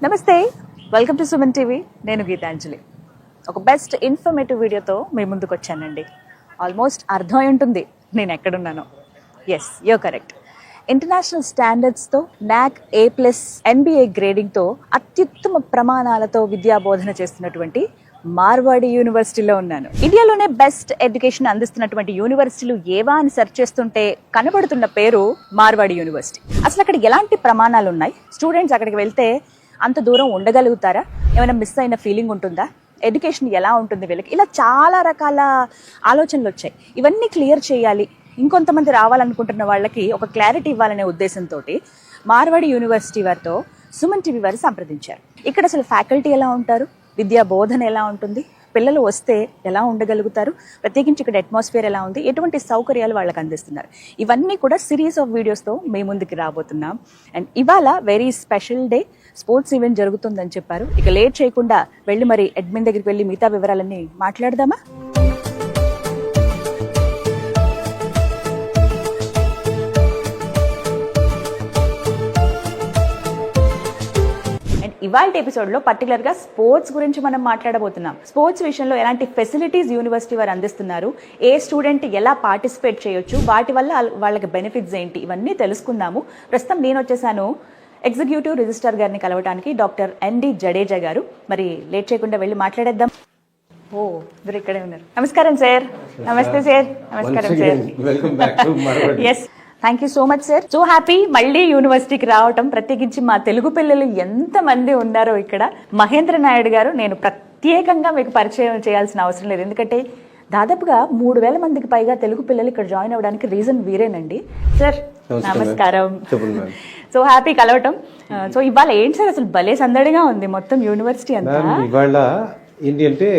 నమస్తే, welcome to Suman TV. నేను గీతాంజలి. ఒక బెస్ట్ ఇన్ఫర్మేటివ్ వీడియోతో మీ ముందుకు వచ్చానండి. ఆల్మోస్ట్ అర్థమై ఉంటుంది నేను ఎక్కడున్నానో. Yes, you're correct. ఇంటర్నేషనల్ స్టాండర్డ్స్తో NAC A+ NBA గ్రేడింగ్తో అత్యుత్తమ ప్రమాణాలతో విద్యాబోధన చేస్తున్నటువంటి మార్వాడి యూనివర్సిటీలో ఉన్నాను. ఇండియాలోనే బెస్ట్ ఎడ్యుకేషన్ అందిస్తున్నటువంటి యూనివర్సిటీలు ఏవా అని సెర్చ్ చేస్తుంటే కనబడుతున్న పేరు మార్వాడి యూనివర్సిటీ. అసలు అక్కడ ఎలాంటి ప్రమాణాలు ఉన్నాయి? స్టూడెంట్స్ అక్కడికి వెళ్తే అంత దూరం ఉండగలుగుతారా? ఏమైనా మిస్ అయిన ఫీలింగ్ ఉంటుందా? ఎడ్యుకేషన్ ఎలా ఉంటుంది వీళ్ళకి? ఇలా చాలా రకాల ఆలోచనలు వచ్చాయి. ఇవన్నీ క్లియర్ చేయాలి, ఇంకొంతమంది రావాలనుకుంటున్న వాళ్ళకి ఒక క్లారిటీ ఇవ్వాలనే ఉద్దేశంతో మార్వాడి యూనివర్సిటీ వారితో సుమన్ టీవీ వారు సంప్రదించారు. ఇక్కడ అసలు ఫ్యాకల్టీ ఎలా ఉంటారు, విద్యా బోధన ఎలా ఉంటుంది, పిల్లలు వస్తే ఎలా ఉండగలుగుతారు, ప్రత్యేకించి ఇక్కడ అట్మాస్ఫియర్ ఎలా ఉంది, ఎటువంటి సౌకర్యాలు వాళ్ళకి అందిస్తున్నారు, ఇవన్నీ కూడా సిరీస్ ఆఫ్ వీడియోస్తో మీ ముందుకు రాబోతున్నాం. అండ్ ఇవాళ very special day, sports event జరుగుతుందని చెప్పారు. ఇక లేట్ చేయకుండా వెళ్ళి మరి అడ్మిన్ దగ్గరికి వెళ్ళి మిగతా వివరాలన్నీ మాట్లాడదామా? ఇవాళ ఎపిసోడ్లో పర్టికులర్గా స్పోర్ట్స్ గురించి మనం మాట్లాడబోతున్నాం. స్పోర్ట్స్ విషయంలో ఎలాంటి ఫెసిలిటీస్ యూనివర్సిటీ వారు అందిస్తున్నారు, ఏ స్టూడెంట్ ఎలా పార్టిసిపేట్ చేయొచ్చు, వాటి వల్ల వాళ్ళకి బెనిఫిట్స్ ఏంటి, ఇవన్నీ తెలుసుకుందాము. ప్రస్తుతం నేను వచ్చేసాను ఎగ్జిక్యూటివ్ రిజిస్ట్రార్ గారిని కలవడానికి, డాక్టర్ ND జడేజా గారు. మరి లేట్ చేయకుండా వెళ్ళి మాట్లాడేద్దాం. ఓ, మీరు ఇక్కడే ఉన్నారు. నమస్కారం సార్. నమస్తే సార్. నమస్కారం sir. Yes, thank you so much sir. So happy మళ్ళీ యూనివర్సిటీకి రావటం. ప్రత్యేకించి మా తెలుగు పిల్లలు ఎంతమంది ఉన్నారో ఇక్కడ. మహేంద్ర నాయుడు గారు, నేను ప్రత్యేకంగా మీకు పరిచయం చేయాల్సిన అవసరం లేదు, ఎందుకంటే దాదాపుగా 3,000 మందికి పైగా తెలుగు పిల్లలు ఇక్కడ జాయిన్ అవ్వడానికి రీజన్ వీరేనండి. సార్ నమస్కారం. సో హ్యాపీ కలవటం. సో ఇవాళ ఏంటి సార్, అసలు భలే సందడిగా ఉంది మొత్తం యూనివర్సిటీ అంతా. ఇవాళ ఏంటి అంటే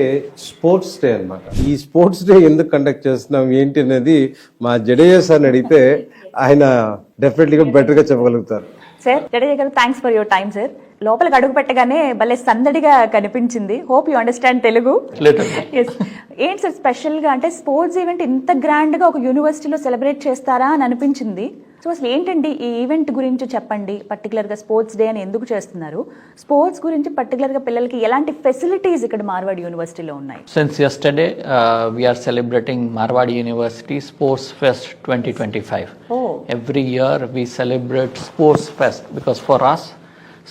స్పోర్ట్స్ డే అన్నమాట. ఈ స్పోర్ట్స్ డే ఎందుకు కండక్ట్ చేస్తున్నాం ఏంటి అనేది మా జడేజా సార్ని అడిగితే ఆయన డెఫినెట్లీగా బెటర్గా చెప్పగలుగుతారు. Sir Jadeja garu, thanks for your time sir. లోపలికి అడుగు పెట్టగానే భలే సందడిగా కనిపించింది. Hope you understand Telugu. Yes, ఏంటి సార్ స్పెషల్గా అంటే స్పోర్ట్స్ ఈవెంట్ ఇంత గ్రాండ్గా ఒక యూనివర్సిటీలో సెలబ్రేట్ చేస్తారా అని అనిపించింది. సో అసలు ఏంటండి ఈ ఈవెంట్ గురించి చెప్పండి. పర్టికులర్గా స్పోర్ట్స్ డే అని ఎందుకు చేస్తున్నారు, స్పోర్ట్స్ గురించి పర్టికులర్గా పిల్లలకి ఎలాంటి ఫెసిలిటీస్ ఇక్కడ మార్వాడి యూనివర్సిటీలో ఉన్నాయి? Since yesterday, we are celebrating Marwadi University Sports Fest 2025. Oh. Every year we celebrate Sports Fest because for us,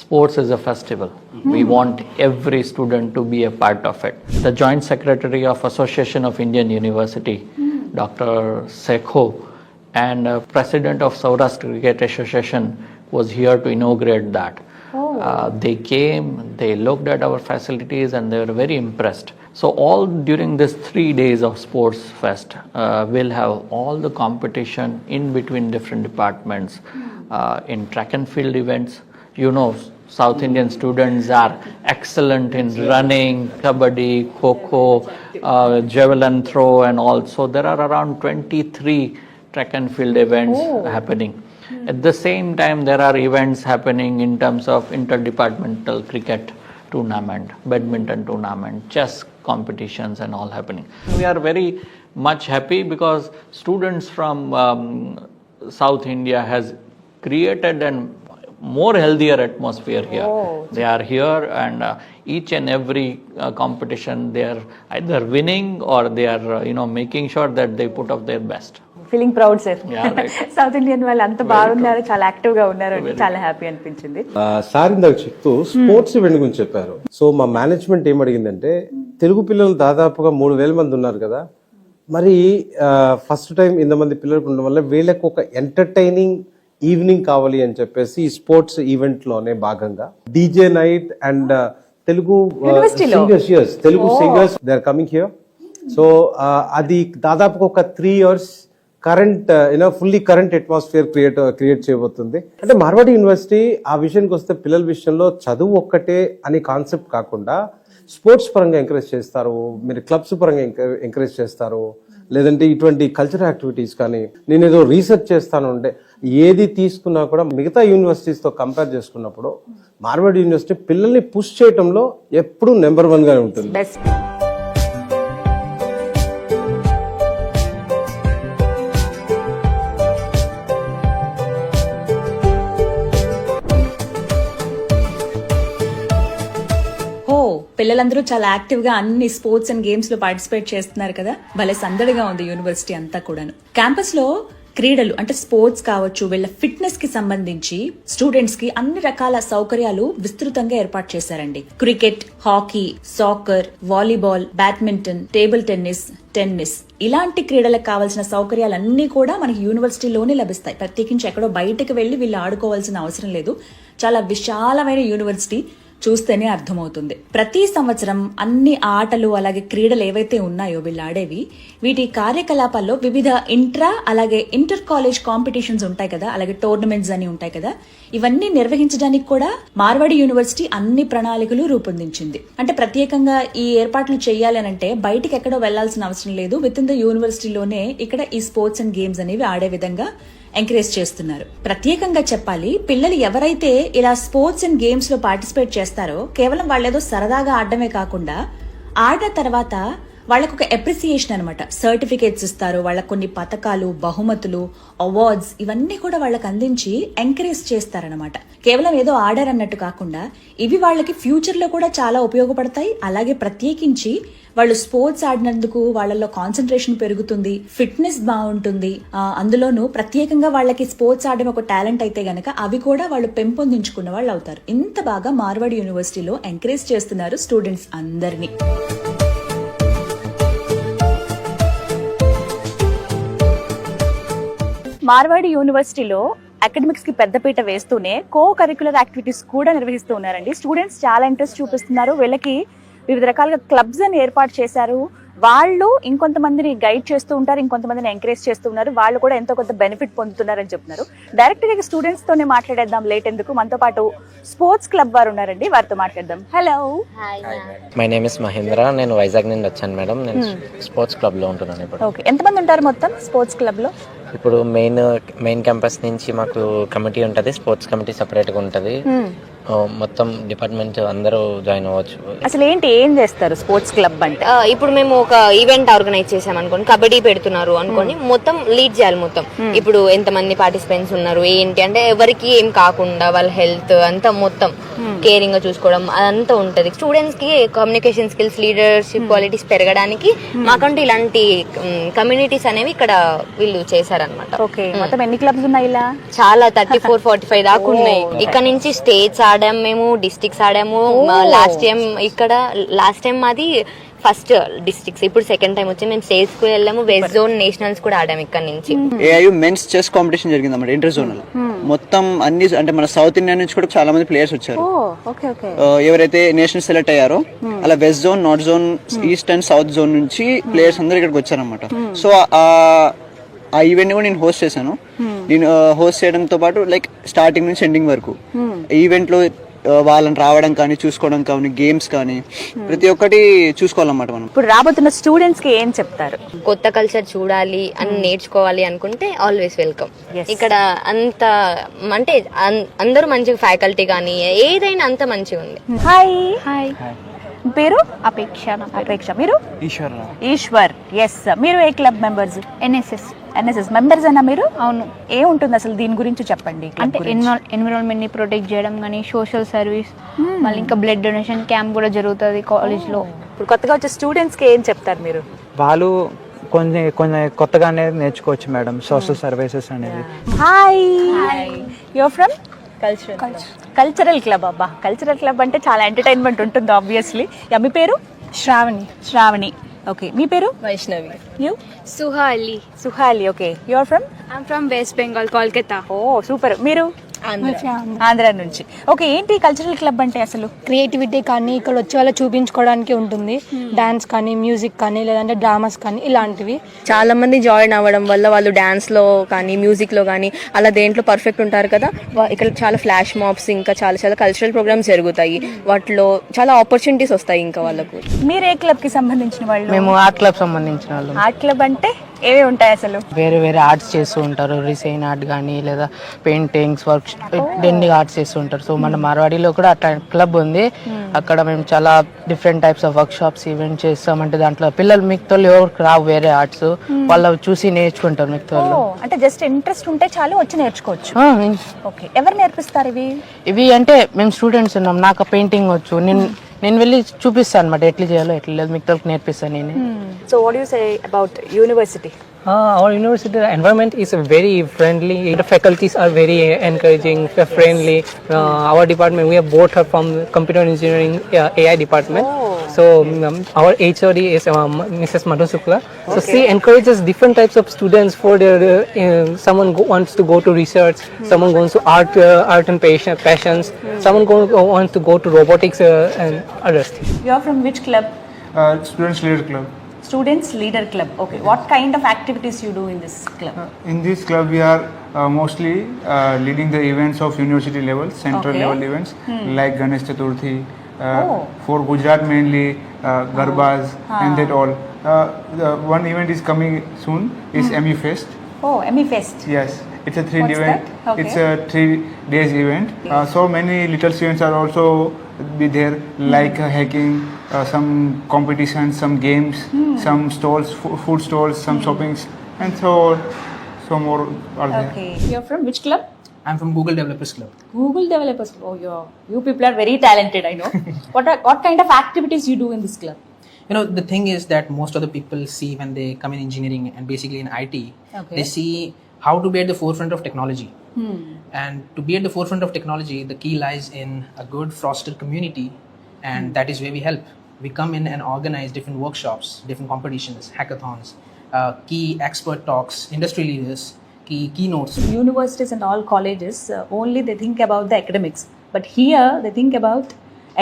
sports is a festival. We want every student to be a part of it. The Joint Secretary of Association of Indian University, Dr. Sekho, and President of Saurashtra Cricket Association was here to inaugurate that. They came, they looked at our facilities and they were very impressed. So all during this 3 days of Sports Fest, we'll have all the competition in between different departments. In track and field events, you know, South Indian students are excellent in running, kabaddi, kho-kho, javelin throw and all. So there are around 23 track and field events happening. At the same time, there are events happening in terms of interdepartmental cricket tournament, badminton tournament, chess competitions and all happening. We are very much happy because students from South India has created an more healthier atmosphere here. They are here and each and every competition they are either winning or they are making sure that they put up their best. Feeling proud sir. Yeah, right. South Indian వాళ్ళు అంత బాగున్నారు, చాలా active గా ఉన్నారు, చాలా happy అనిపించింది. Sir ఇందాక చెప్తూ స్పోర్ట్స్ ఈవెంట్ గురించి చెప్పారు. సో మా మేనేజ్మెంట్ ఏం అడిగిందంటే, తెలుగు పిల్లలు దాదాపుగా 3,000 మంది ఉన్నారు కదా, మరి ఫస్ట్ టైం ఇంతమంది పిల్లలు ఉండడం వల్ల వీళ్ళకి ఒక ఎంటర్టైనింగ్ ఈవినింగ్ కావాలి అని చెప్పేసి స్పోర్ట్స్ ఈవెంట్ లోనే భాగంగా DJ night and Telugu singers, Telugu singers they are coming here. So అది దాదాపుగా ఒక 3 years current fully current atmosphere create చేయబోతుంది. అంటే మార్వాడి యూనివర్సిటీ ఆ విషయానికి వస్తే పిల్లల విషయంలో చదువు ఒక్కటే అనే కాన్సెప్ట్ కాకుండా స్పోర్ట్స్ పరంగా ఎంకరేజ్ చేస్తారు, మీరు క్లబ్స్ పరంగా ఎంకరేజ్ చేస్తారు, లేదంటే ఇటువంటి కల్చరల్ యాక్టివిటీస్ కానీ. నేను ఏదో రీసెర్చ్ చేస్తాను అంటే ఏది తీసుకున్నా కూడా మిగతా యూనివర్సిటీస్తో కంపేర్ చేసుకున్నప్పుడు మార్వాడి యూనివర్సిటీ పిల్లల్ని పుష్ చేయడంలో ఎప్పుడూ నెంబర్ 1 గానే ఉంటుంది. పిల్లలందరూ చాలా యాక్టివ్ గా అన్ని స్పోర్ట్స్ అండ్ గేమ్స్ లో పార్టిసిపేట్ చేస్తున్నారు కదా, భలే సందడిగా ఉంది యూనివర్సిటీ అంతా కూడాను. క్యాంపస్ లో క్రీడలు అంటే స్పోర్ట్స్ కావచ్చు, వీళ్ళ ఫిట్నెస్ కి సంబంధించి స్టూడెంట్స్ కి అన్ని రకాల సౌకర్యాలు విస్తృతంగా ఏర్పాటు చేశారండి. Cricket, hockey, soccer, volleyball, badminton, table tennis ఇలాంటి క్రీడలకు కావాల్సిన సౌకర్యాలన్నీ కూడా మనకి యూనివర్సిటీలోనే లభిస్తాయి. ప్రత్యేకించి ఎక్కడో బయటకు వెళ్లి వీళ్ళు ఆడుకోవాల్సిన అవసరం లేదు. చాలా విశాలమైన యూనివర్సిటీ, చూస్తేనే అర్థమవుతుంది. ప్రతి సంవత్సరం అన్ని ఆటలు అలాగే క్రీడలు ఏవైతే ఉన్నాయో వీళ్ళు ఆడేవి, వీటి కార్యకలాపాల్లో వివిధ అలాగే ఇంటర్ కాలేజ్ కాంపిటీషన్స్ ఉంటాయి కదా, అలాగే టోర్నమెంట్స్ అని ఉంటాయి కదా, ఇవన్నీ నిర్వహించడానికి కూడా మార్వాడి యూనివర్సిటీ అన్ని ప్రణాళికలు రూపొందించింది. అంటే ప్రత్యేకంగా ఈ ఏర్పాట్లు చేయాలి అంటే బయటికి ఎక్కడో వెళ్లాల్సిన అవసరం లేదు. విత్ ఇన్ ద యూనివర్సిటీలోనే ఇక్కడ ఈ స్పోర్ట్స్ అండ్ గేమ్స్ అనేవి ఆడే విధంగా ఎంకరేజ్ చేస్తున్నారు. ప్రత్యేకంగా చెప్పాలి, పిల్లలు ఎవరైతే ఇలా స్పోర్ట్స్ అండ్ గేమ్స్ లో పార్టిసిపేట్ చేస్తారో కేవలం వాళ్ళేదో సరదాగా ఆడడమే కాకుండా ఆడిన తర్వాత వాళ్ళకు ఒక అప్రిసియేషన్ అనమాట, సర్టిఫికేట్స్ ఇస్తారు, వాళ్ళకు కొన్ని పథకాలు, బహుమతులు, అవార్డ్స్ ఇవన్నీ కూడా వాళ్ళకి అందించి ఎంకరేజ్ చేస్తారనమాట. కేవలం ఏదో ఆడారన్నట్టు కాకుండా ఇవి వాళ్ళకి ఫ్యూచర్ లో కూడా చాలా ఉపయోగపడతాయి. అలాగే ప్రత్యేకించి వాళ్ళు స్పోర్ట్స్ ఆడినందుకు వాళ్ళలో కాన్సన్ట్రేషన్ పెరుగుతుంది, ఫిట్నెస్ బాగుంటుంది. అందులోనూ ప్రత్యేకంగా వాళ్ళకి స్పోర్ట్స్ ఆడడం ఒక టాలెంట్ అయితే గనక అవి కూడా వాళ్ళు పెంపొందించుకున్న వాళ్ళు అవుతారు. ఇంత బాగా మార్వాడి యూనివర్సిటీలో ఎంకరేజ్ చేస్తున్నారు స్టూడెంట్స్ అందరినీ. మార్వాడి యూనివర్సిటీలో అకాడమిక్స్ కి పెద్దపీట వేస్తూనే కో కరిక్యులర్ యాక్టివిటీస్ కూడా నిర్వహిస్తూ ఉన్నారండి. స్టూడెంట్స్ చాలా ఇంట్రెస్ట్ చూపిస్తున్నారు. వీళ్ళకి వివిధ రకాలుగా క్లబ్స్ అని ఏర్పాటు చేశారు. వాళ్ళు ఇంకొంతమందిని గైడ్ చేస్తూ ఉంటారు, ఇంకొంతమందిని ఎంకరేజ్ చేస్తూ ఉన్నారు. వాళ్ళు కూడా ఎంతో కొంత బెనిఫిట్ పొందుతున్నారని చెప్తున్నారు. డైరెక్ట్ గా స్టూడెంట్స్ తోనే మాట్లాడేద్దాం, లేట్ ఎందుకు. మనతో పాటు స్పోర్ట్స్ క్లబ్ వారు ఉన్నారండి, వారితో మాట్లాడదాం. Hello, my name is Mahendra. నేను వైజాగ్ నుండి వచ్చాను మేడం. నేను స్పోర్ట్స్ క్లబ్ లో ఉంటున్నాను ఇప్పుడు. ఓకే, ఎంతమంది ఉంటారు మొత్తం స్పోర్ట్స్ క్లబ్ లో? ఇప్పుడు మెయిన్ క్యాంపస్ నుంచి మాకు కమిటీ ఉంటుంది, స్పోర్ట్స్ కమిటీ సెపరేట్ గా ఉంటుంది. మొత్తం డిపార్ట్మెంట్ అందరూ జాయిన్ అవ్వచ్చు. అసలు ఏం చేస్తారు స్పోర్ట్స్ క్లబ్ అంటే? ఇప్పుడు మేము ఒక ఈవెంట్ ఆర్గనైజ్ చేసాం అనుకోండి, కబడ్డీ పెడుతున్నారు అనుకోండి, మొత్తం లీడ్ చేయాలి. మొత్తం ఇప్పుడు ఎంతమంది పార్టిసిపెంట్స్ ఉన్నారు ఏంటి అంటే ఎవరికి ఏం కాకుండా వాళ్ళ హెల్త్ అంతా మొత్తం కేరింగ్ గా చూసుకోవడం అదంతా ఉంటది. స్టూడెంట్స్ కి కమ్యూనికేషన్ స్కిల్స్, లీడర్షిప్ క్వాలిటీస్ పెరగడానికి మాకంటూ ఇలాంటి కమ్యూనిటీస్ అనేవి ఇక్కడ వీళ్ళు చేశారనమాట. ఓకే, మొత్తం ఎన్ని క్లబ్స్ ఉన్నాయి ఇలా? చాలా 34-45 దాకా ఉన్నాయి. ఇక్కడ నుంచి స్టేట్స్ ఆడాము, మేము డిస్ట్రిక్ట్స్ ఆడాము. లాస్ట్ టైం మాది ఫస్ట్ డిస్ట్రిక్ట్స్, ఇప్పుడు సెకండ్ టైం వచ్చి మేము స్టేట్స్ కు వెళ్ళాము. వెస్ట్ జోన్ నేషనల్స్ కూడా ఆడాము ఇక్కడ నుంచి. ఏఐయు మెన్స్ చెస్ కాంపిటీషన్ జరిగింది అన్నమాట, ఇంటర్ జోనల్. మొత్తం అన్ని అంటే మన సౌత్ ఇండియా నుంచి కూడా చాలా మంది ప్లేయర్స్ వచ్చారు. ఎవరైతే నేషనల్ సెలెక్ట్ అయ్యారో అలా west zone, north zone, east and south zone నుంచి ప్లేయర్స్ అందరు ఇక్కడికి వచ్చారనమాట. సో ఆ ఈవెంట్ కూడా నేను హోస్ట్ చేశాను. నేను హోస్ట్ చేయడంతో పాటు లైక్ స్టార్టింగ్ నుంచి ఎండింగ్ వరకు ఈవెంట్ లో వాళ్ళని రావడం కానీ, చూసుకోవడం కానీ, గేమ్స్ కానీ ప్రతి ఒక్కటి చూసుకోవాలన్నమాట మనం. ఇప్పుడు రాబోతున్న స్టూడెంట్స్ కి ఏం చెప్తారు? కొత్త కల్చర్ చూడాలి అని నేర్చుకోవాలి అనుకుంటే ఆల్వేస్ వెల్కమ్. ఇక్కడ అంత అంటే అందరూ మంచిగా, ఫ్యాకల్టీ కానీ ఏదైనా అంత మంచిగా ఉంది. హాయ్, పేరు? అపేక్ష. మీరు? ఈశ్వర్. ఎస్, మీరు a club members? NSS members అయినా మీరు? అవును. ఏముంటుంది అసలు దీని గురించి చెప్పండి. అంటే ఎన్విరాన్మెంట్ ని ప్రొటెక్ట్ చేయడం కానీ, సోషల్ సర్వీస్, మళ్ళీ ఇంకా బ్లడ్ డొనేషన్ క్యాంప్ కూడా జరుగుతుంది కాలేజ్ లో. ఇప్పుడు కొత్తగా వచ్చే స్టూడెంట్స్ కి ఏం చెప్తారు మీరు? వాళ్ళు కొన్ని కొత్తగా అనేది నేర్చుకోవచ్చు మేడం, సోషల్ సర్వీసెస్ అనేది. Hi, your from? Cultural club. అబ్బా, కల్చరల్ క్లబ్ అంటే చాలా ఎంటర్టైన్మెంట్ ఉంటుంది ఆబ్వియస్లీ. మీ పేరు? శ్రావణి. ఓకే, మీ పేరు? Vaishnavi. You? Suhali. Okay, your from? I'm from West Bengal, Kolkata. Oh super. మీరు? ఆంధ్ర నుంచి. ఓకే, ఏంటి కల్చరల్ క్లబ్ అంటే అసలు? క్రియేటివిటీ కానీ ఇక్కడ వచ్చే వాళ్ళ చూపించుకోవడానికి ఉంటుంది. డాన్స్ కానీ, మ్యూజిక్ కానీ, లేదంటే డ్రామాస్ కానీ ఇలాంటివి. చాలా మంది జాయిన్ అవ్వడం వల్ల వాళ్ళు డాన్స్ లో కానీ, మ్యూజిక్ లో కానీ అలా దేంట్లో పర్ఫెక్ట్ ఉంటారు కదా. ఇక్కడ చాలా ఫ్లాష్ మాబ్స్, ఇంకా చాలా కల్చరల్ ప్రోగ్రామ్స్ జరుగుతాయి. వాటిలో చాలా ఆపర్చునిటీస్ వస్తాయి ఇంకా వాళ్ళకు. మీరు ఏ క్లబ్ కి సంబంధించిన వాళ్ళు? మేము ఆర్ట్ క్లబ్ సంబంధించిన వాళ్ళు. ఆర్ట్ క్లబ్ అంటే ఏవి ఉంటాయి అసలు? వేరే ఆర్ట్స్ చేస్తూ ఉంటారు, రిసైన్ ఆర్ట్ కానీ, లేదా పెయింటింగ్స్, వర్క్, ఎన్ని ఆర్ట్స్ చేస్తూ ఉంటారు. సో మన మార్వాడిలో కూడా అట్లా క్లబ్ ఉంది. అక్కడ మేము చాలా different types of work shops, event చేస్తాం. అంటే దాంట్లో పిల్లలు మిగతా ఎవరికి రావు వేరే ఆర్ట్స్, వాళ్ళు చూసి నేర్చుకుంటారు. మిగతా అంటే జస్ట్ ఇంట్రెస్ట్ ఉంటే చాలు, వచ్చి నేర్చుకోవచ్చు. ఓకే, ఎవరు నేర్పిస్తారు ఇవి? అంటే మేము స్టూడెంట్స్ ఉన్నాం. నాకు పెయింటింగ్ వచ్చు, నేను వెళ్ళి చూపిస్తాను అనమాట ఎట్లా చేయాలో ఎట్లా లేదు మిగతా నేర్పిస్తాను నేనే. So what you say about university? Our university environment is very friendly. The faculties are very encouraging, friendly. Our department, we have both are from computer engineering AI department. So our HOD is Mrs. Madhu Sukla. So she encourages different types of students for their someone wants to go to research, someone goes to art and passions, someone wants to go to robotics and other things. You are from which club? Students Leader Club. Students Leader Club. Okay. What kind of activities you do in this club? In this club, we are mostly leading the events of university level, central level events like Ganesh Chaturthi. For Gujarat mainly, Garbas and that all. The one event is coming soon is ME Fest. Oh, ME Fest. Yes, it's a 3 event. that? Okay. It's a 3 days event. So many little students are also be there, like hacking, some competitions, some games, some stalls, food stalls, some shoppings, and so more are there. Okay. You are from which club? I'm from Google Developers Club. Google Developers. Oh, you people are very talented, I know. What kind of activities you do in this club? You know, the thing is that most of the people see when they come in engineering and basically in IT, they see how to be at the forefront of technology. And to be at the forefront of technology, the key lies in a good fostered community, and that is where we help. We come in and organize different workshops, different competitions, hackathons, key expert talks, industry leaders, keynotes. Universities and all colleges, only they think about the academics. But here, they think about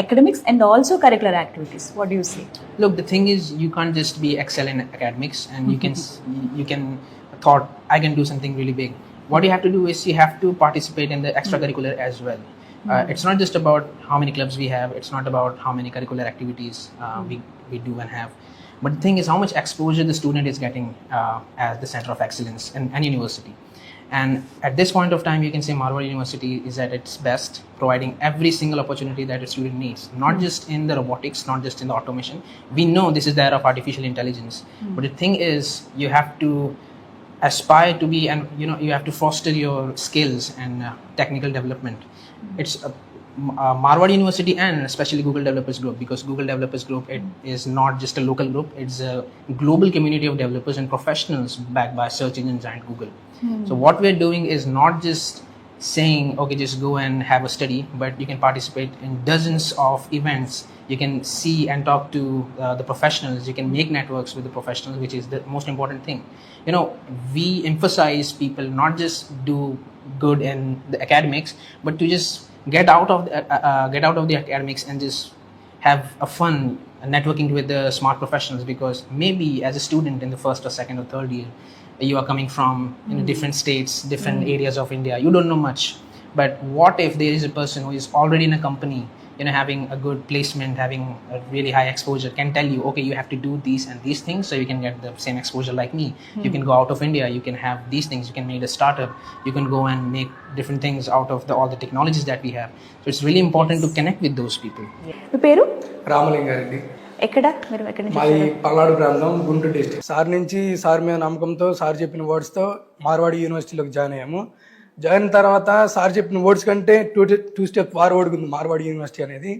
academics and also curricular activities. What do you say? Look, the thing is, you can't just be excel in academics and you can thought I can do something really big. What you have to do is you have to participate in the extracurricular as well. It's not just about how many clubs we have. It's not about how many curricular activities we do and have. But the thing is how much exposure the student is getting as the center of excellence in an university. And at this point of time, you can say Marwar University is at its best, providing every single opportunity that a student needs, not just in the robotics, not just in the automation. We know this is the era of artificial intelligence. But the thing is, you have to aspire to be, and you have to foster your skills and technical development. It's Marwar University and especially Google Developers Group, because Google Developers Group, it is not just a local group, it's a global community of developers and professionals backed by search engine giant Google. So what we're doing is not just saying, okay, just go and have a study, but you can participate in dozens of events. You can see and talk to the professionals. You can make networks with the professionals, which is the most important thing. We emphasize people not just do good in the academics, but to just get out of the academics and just have a fun networking with the smart professionals, because maybe as a student in the first or second or third year, you are coming from different states, different areas of India. You don't know much. But what if there is a person who is already in a company, having a good placement, having a really high exposure, can tell you, okay, you have to do these and these things so you can get the same exposure like me. You can go out of India, you can have these things, you can make a startup, you can go and make different things out of all the technologies that we have. So it's really important to connect with those people. మీ పేరు? రామలింగారెడ్డి. ఎక్కడ మీరు ఎక్కడి నుంచి మాది వచ్చారు? పల్నాడు ప్రాంతం, Guntur district. Sir నుంచి sir మీద నమ్మకంతో సార్ చెప్పిన వర్డ్స్తో మార్వాడి యూనివర్సిటీలోకి జాయిన్ అయ్యాము. జాయిన్ అయిన తర్వాత సార్ చెప్పిన వర్డ్స్ కంటే టూ స్టెప్ ఫార్వర్డ్ ఉంది మార్వాడి యూనివర్సిటీ అనేది.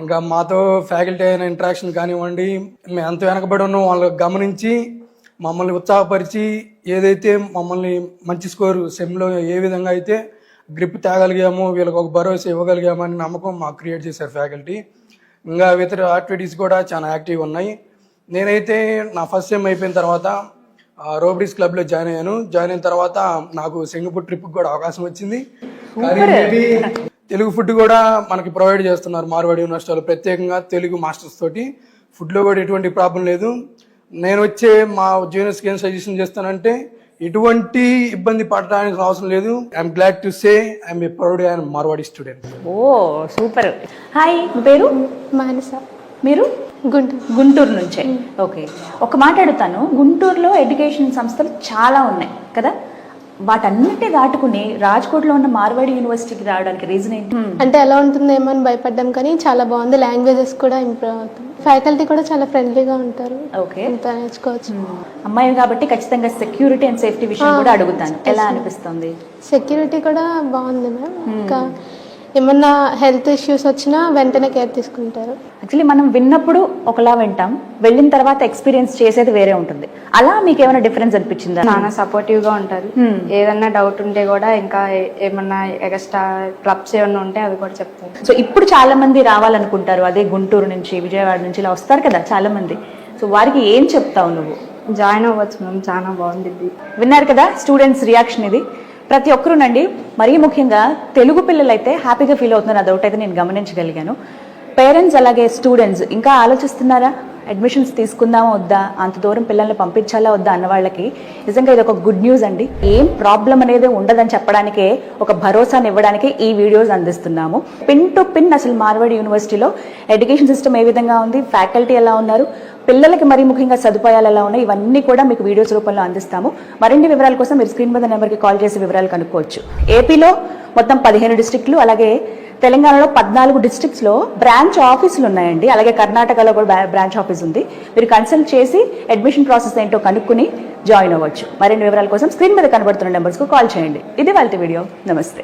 ఇంకా మాతో ఫ్యాకల్టీ అయిన ఇంటరాక్షన్ కానివ్వండి, మేము ఎంత వెనకబడి ఉన్నాం వాళ్ళకి గమనించి మమ్మల్ని ఉత్సాహపరిచి, ఏదైతే మమ్మల్ని మంచి స్కోరు సెమ్లో ఏ విధంగా అయితే గ్రిప్ తేగలిగామో, వీళ్ళకి ఒక భరోసా ఇవ్వగలిగామో అని నమ్మకం మాకు క్రియేట్ చేశారు ఫ్యాకల్టీ. ఇంకా ఇతర యాక్టివిటీస్ కూడా చాలా యాక్టివ్ ఉన్నాయి. నేనైతే నా ఫస్ట్ సెమ్ అయిపోయిన తర్వాత రోబోటిక్స్ క్లబ్లో జాయిన్ అయ్యాను. జాయిన్ అయిన తర్వాత నాకు సింగపూర్ ట్రిప్కి కూడా అవకాశం వచ్చింది. కానీ మేబీ తెలుగు ఫుడ్ కూడా మనకి ప్రొవైడ్ చేస్తున్నారు మార్వాడి యూనివర్సిటీలో, ప్రత్యేకంగా తెలుగు మాస్టర్స్ తోటి. ఫుడ్లో కూడా ఎటువంటి ప్రాబ్లం లేదు. నేను వచ్చే మా జూనియర్స్కి ఏం సజెషన్ చేస్తానంటే, ఎటువంటి ఇబ్బంది పడడానికి అవసరం లేదు. I'm glad to say I'm a proud and Marwari student. Oh super. Hi, మీ పేరు? మానస. మీరు? గుంటూరు నుంచే. ఓకే, ఒక మాట అడుగుతాను. గుంటూరులో ఎడ్యుకేషన్ సంస్థలు చాలా ఉన్నాయి కదా, వాటన్నిటి దాటుకుని రాజ్కోట్లో ఉన్న మార్వాడి యూనివర్సిటీకి రావడానికి రీజన్ ఏంటి? అంటే ఎలా ఉంటుందేమో అని భయపడ్డాం, కానీ చాలా బాగుంది. లాంగ్వేజెస్ కూడా ఇంప్రూవ్ అవుతాయి. ఫ్యాకల్టీ కూడా చాలా ఫ్రెండ్లీగా ఉంటారు. ఓకే, అంతా నేర్చుకోవచ్చు. అమ్మాయి కాబట్టి ఖచ్చితంగా సెక్యూరిటీ అండ్ సేఫ్టీ విషయం కూడా అడుగుతాను. ఎలా అనిపిస్తుంది? సెక్యూరిటీ కూడా బాగుంది మ్యామ్. ఇంకా ఏమన్నా హెల్త్ ఇష్యూస్ వచ్చినా వెంటనే కేర్ తీసుకుంటారు. యాక్చువల్లీ మనం విన్నప్పుడు ఒకలా వింటాం, వెళ్ళిన తర్వాత ఎక్స్పీరియన్స్ చేసేది వేరే ఉంటుంది. అలా మీకు ఏమైనా డిఫరెన్స్ అనిపించిందా? చాలా సపోర్టివ్ గా ఉంటారు. ఏదన్నా డౌట్ ఉంటే కూడా ఇంకా ఏమన్నా ఎక్స్ట్రా క్లబ్స్ ఏమన్నా ఉంటే అవి కూడా చెప్తారు. సో ఇప్పుడు చాలా మంది రావాలనుకుంటారు, అదే గుంటూరు నుంచి విజయవాడ నుంచి ఇలా వస్తారు కదా చాలా మంది. సో వారికి ఏం చెప్తావు నువ్వు? జాయిన్ అవ్వచ్చు మ్యామ్, చాలా బాగుంది. విన్నారు కదా స్టూడెంట్స్ రియాక్షన్ ఇది. ప్రతి ఒక్కరునండి, మరీ ముఖ్యంగా తెలుగు పిల్లలు అయితే హ్యాపీగా ఫీల్ అవుతున్నారు, అదొకటైతే నేను గమనించగలిగాను. పేరెంట్స్ అలాగే స్టూడెంట్స్ ఇంకా ఆలోచిస్తున్నారా అడ్మిషన్స్ తీసుకుందామా వద్దా, అంత దూరం పిల్లల్ని పంపించాలా వద్దా అన్న వాళ్ళకి నిజంగా ఇది ఒక గుడ్ న్యూస్ అండి. ఏం ప్రాబ్లం అనేది ఉండదని చెప్పడానికే, ఒక భరోసాని ఇవ్వడానికే ఈ వీడియోస్ అందిస్తున్నాము. పిన్ టు పిన్ అసలు మార్వాడి యూనివర్సిటీలో ఎడ్యుకేషన్ సిస్టమ్ ఏ విధంగా ఉంది, ఫ్యాకల్టీ ఎలా ఉన్నారు, పిల్లలకి మరీ ముఖ్యంగా సదుపాయాలు ఎలా ఉన్నాయి, ఇవన్నీ కూడా మీకు వీడియోస్ రూపంలో అందిస్తాము. మరిన్ని వివరాల కోసం మీరు స్క్రీన్ మీద నెంబర్కి కాల్ చేసి వివరాలు కనుక్కోవచ్చు. ఏపీలో మొత్తం 15 డిస్ట్రిక్ట్లు, అలాగే తెలంగాణలో 14 డిస్ట్రిక్ట్స్లో బ్రాంచ్ ఆఫీసులు ఉన్నాయండి. అలాగే కర్ణాటకలో కూడా బ్రాంచ్ ఆఫీస్ ఉంది. మీరు కన్సల్ట్ చేసి అడ్మిషన్ ప్రాసెస్ ఏంటో కనుక్కుని జాయిన్ అవ్వచ్చు. మరిన్ని వివరాల కోసం స్క్రీన్ మీద కనబడుతున్న నెంబర్స్కు కాల్ చేయండి. ఇది వాళ్ళ వీడియో. నమస్తే.